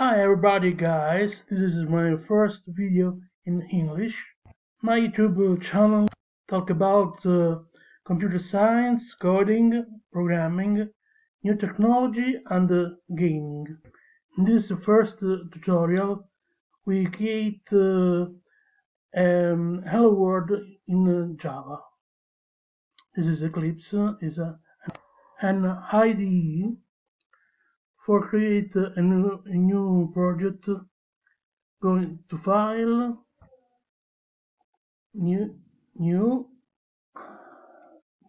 Hi everybody guys, this is my first video in English. My YouTube channel talk about computer science, coding, programming, new technology and gaming. In this first tutorial we create hello world in Java. This is Eclipse, is an IDE for create a new project. Going to File, New,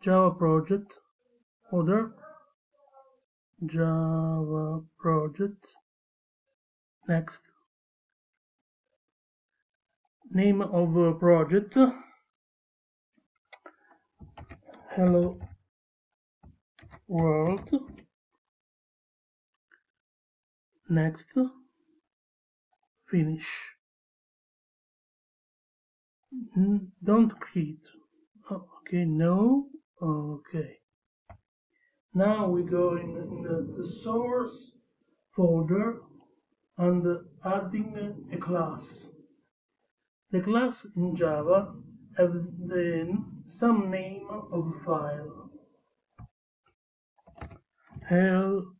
Java Project, Other, Java Project, Next. Name of project, Hello World. Next. Finish. Don't create. Okay, no. Okay. Now we go in the source folder and adding a class. The class in Java have then some name of file. Hello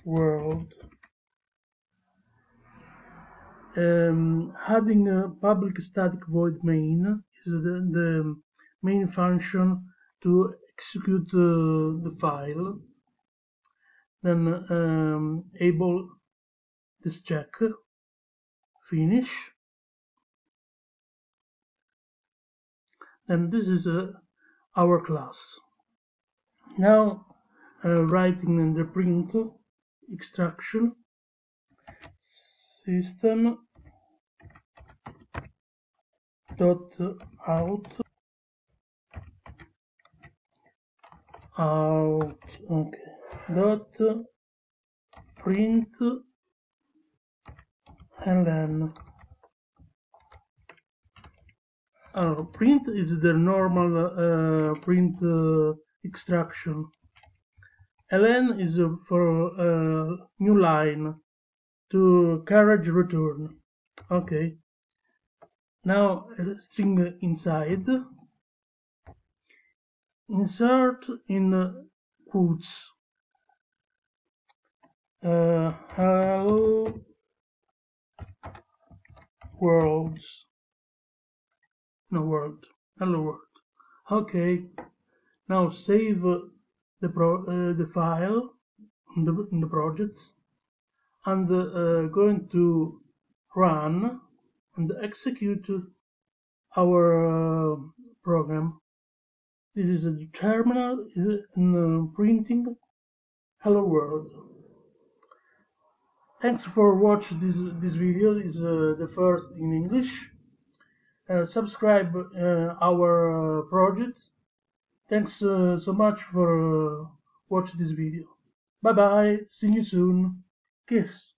world. Adding a public static void main is the main function to execute the file. Then able this check, finish. Then this is our class. Now writing in the print extraction system dot out okay dot print ln. Print is the normal print extraction. ln is for new line to carriage return. Okay. Now a string inside. Insert in quotes. Hello worlds. No world. Hello world. Okay. Now save the file in the project and going to run and execute our program. This is a terminal in printing hello world. Thanks for watching this video. Is the first in English. Subscribe our project. Thanks so much for watching this video. Bye bye. See you soon. Kiss.